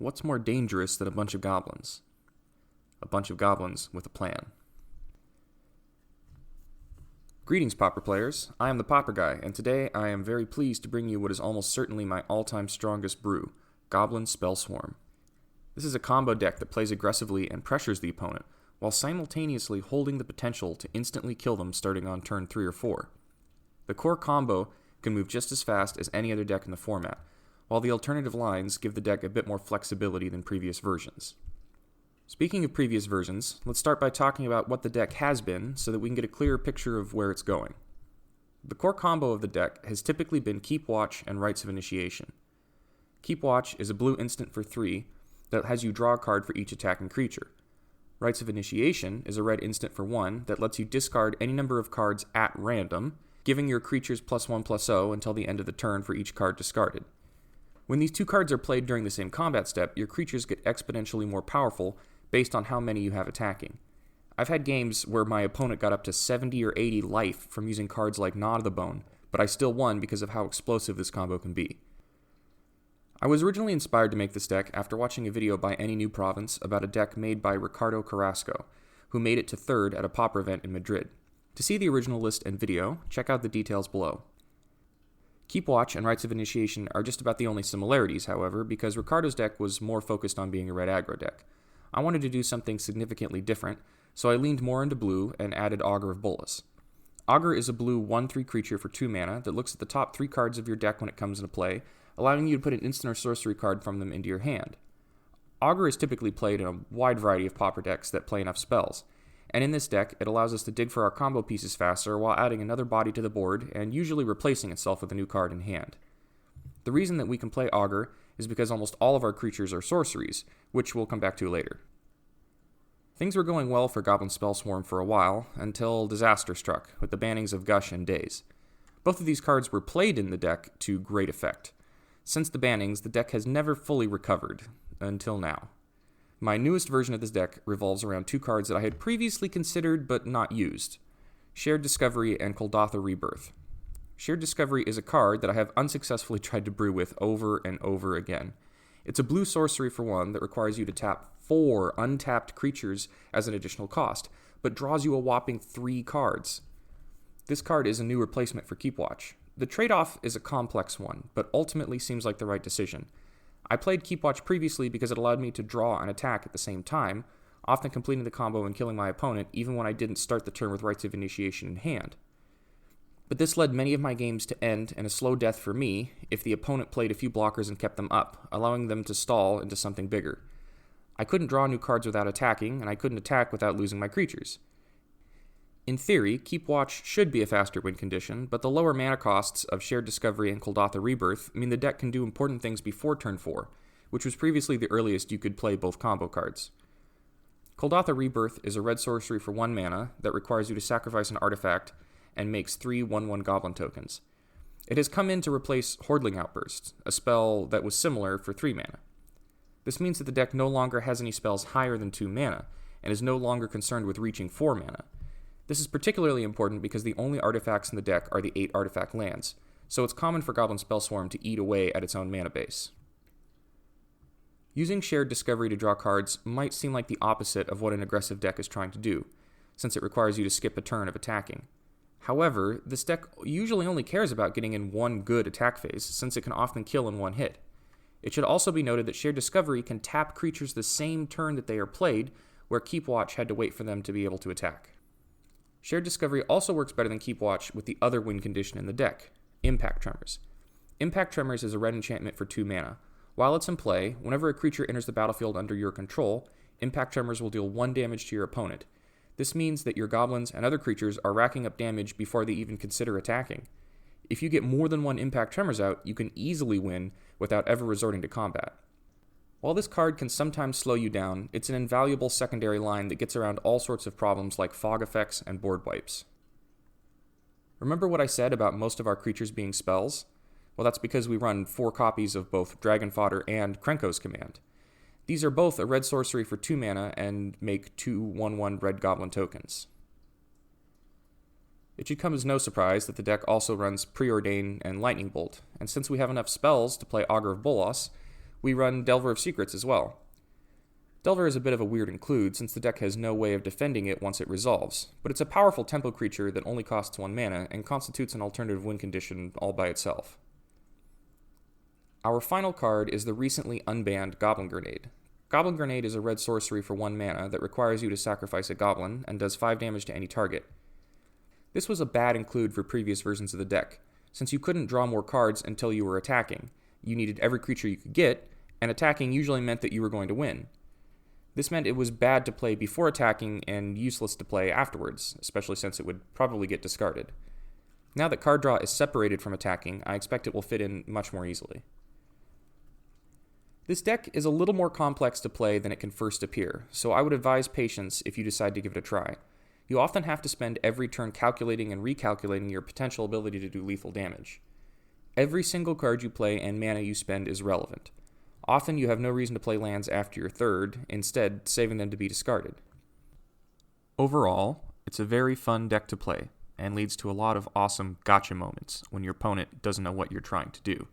what's more dangerous than a bunch of goblins? A bunch of goblins with a plan. Greetings, Pauper players. I am the Pauper Guy, and today I am very pleased to bring you what is almost certainly my all-time strongest brew, Goblin Spell Swarm. This is a combo deck that plays aggressively and pressures the opponent, while simultaneously holding the potential to instantly kill them starting on turn 3 or 4. The core combo can move just as fast as any other deck in the format, while the alternative lines give the deck a bit more flexibility than previous versions. Speaking of previous versions, let's start by talking about what the deck has been so that we can get a clearer picture of where it's going. The core combo of the deck has typically been Keep Watch and Rites of Initiation. Keep Watch is a blue instant for 3 that has you draw a card for each attacking creature. Rites of Initiation is a red instant for 1 that lets you discard any number of cards at random, giving your creatures +1/+0 until the end of the turn for each card discarded. When these two cards are played during the same combat step, your creatures get exponentially more powerful based on how many you have attacking. I've had games where my opponent got up to 70 or 80 life from using cards like Gnaw to the Bone, but I still won because of how explosive this combo can be. I was originally inspired to make this deck after watching a video by Any New Province about a deck made by Ricardo Carrasco, who made it to 3rd at a Pauper event in Madrid. To see the original list and video, check out the details below. Keep Watch and Rites of Initiation are just about the only similarities, however, because Ricardo's deck was more focused on being a red aggro deck. I wanted to do something significantly different, so I leaned more into blue and added Augur of Bolas. Augur is a blue 1/3 creature for 2 mana that looks at the top 3 cards of your deck when it comes into play, allowing you to put an instant or sorcery card from them into your hand. Augur is typically played in a wide variety of Pauper decks that play enough spells, and in this deck, it allows us to dig for our combo pieces faster while adding another body to the board and usually replacing itself with a new card in hand. The reason that we can play Augur is because almost all of our creatures are sorceries, which we'll come back to later. Things were going well for Goblin Spell Swarm for a while, until disaster struck, with the bannings of Gush and Daze. Both of these cards were played in the deck to great effect. Since the bannings, the deck has never fully recovered, until now. My newest version of this deck revolves around 2 cards that I had previously considered but not used: Shared Discovery and Kuldotha Rebirth. Shared Discovery is a card that I have unsuccessfully tried to brew with over and over again. It's a blue sorcery for 1 that requires you to tap 4 untapped creatures as an additional cost, but draws you a whopping 3 cards. This card is a new replacement for Keep Watch. The trade-off is a complex one, but ultimately seems like the right decision. I played Keep Watch previously because it allowed me to draw and attack at the same time, often completing the combo and killing my opponent even when I didn't start the turn with Rites of Initiation in hand. But this led many of my games to end in a slow death for me if the opponent played a few blockers and kept them up, allowing them to stall into something bigger. I couldn't draw new cards without attacking, and I couldn't attack without losing my creatures. In theory, Keep Watch should be a faster win condition, but the lower mana costs of Shared Discovery and Kuldotha Rebirth mean the deck can do important things before turn 4, which was previously the earliest you could play both combo cards. Kuldotha Rebirth is a red sorcery for 1 mana that requires you to sacrifice an artifact and makes 3 1/1 goblin tokens. It has come in to replace Hordling Outburst, a spell that was similar for 3 mana. This means that the deck no longer has any spells higher than 2 mana, and is no longer concerned with reaching 4 mana. This is particularly important because the only artifacts in the deck are the 8 artifact lands, so it's common for Goblin Spell Swarm to eat away at its own mana base. Using Shared Discovery to draw cards might seem like the opposite of what an aggressive deck is trying to do, since it requires you to skip a turn of attacking. However, this deck usually only cares about getting in one good attack phase, since it can often kill in one hit. It should also be noted that Shared Discovery can tap creatures the same turn that they are played, where Keep Watch had to wait for them to be able to attack. Shared Discovery also works better than Keep Watch with the other win condition in the deck, Impact Tremors. Impact Tremors is a red enchantment for 2 mana. While it's in play, whenever a creature enters the battlefield under your control, Impact Tremors will deal 1 damage to your opponent. This means that your goblins and other creatures are racking up damage before they even consider attacking. If you get more than 1 Impact Tremors out, you can easily win without ever resorting to combat. While this card can sometimes slow you down, it's an invaluable secondary line that gets around all sorts of problems like fog effects and board wipes. Remember what I said about most of our creatures being spells? Well, that's because we run 4 copies of both Dragon Fodder and Krenko's Command. These are both a red sorcery for 2 mana and make 2 1/1 red goblin tokens. It should come as no surprise that the deck also runs Preordain and Lightning Bolt, and since we have enough spells to play Augur of Bolas, We run Delver of Secrets as well. Delver is a bit of a weird include, since the deck has no way of defending it once it resolves, but it's a powerful tempo creature that only costs 1 mana and constitutes an alternative win condition all by itself. Our final card is the recently unbanned Goblin Grenade. Goblin Grenade is a red sorcery for 1 mana that requires you to sacrifice a goblin and does 5 damage to any target. This was a bad include for previous versions of the deck, since you couldn't draw more cards until you were attacking. You needed every creature you could get, and attacking usually meant that you were going to win. This meant it was bad to play before attacking and useless to play afterwards, especially since it would probably get discarded. Now that card draw is separated from attacking, I expect it will fit in much more easily. This deck is a little more complex to play than it can first appear, so I would advise patience if you decide to give it a try. You often have to spend every turn calculating and recalculating your potential ability to do lethal damage. Every single card you play and mana you spend is relevant. Often you have no reason to play lands after your third, instead saving them to be discarded. Overall, it's a very fun deck to play, and leads to a lot of awesome gotcha moments when your opponent doesn't know what you're trying to do.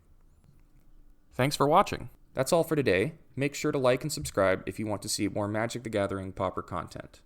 Thanks for watching. That's all for today. Make sure to like and subscribe if you want to see more Magic the Gathering Pauper content.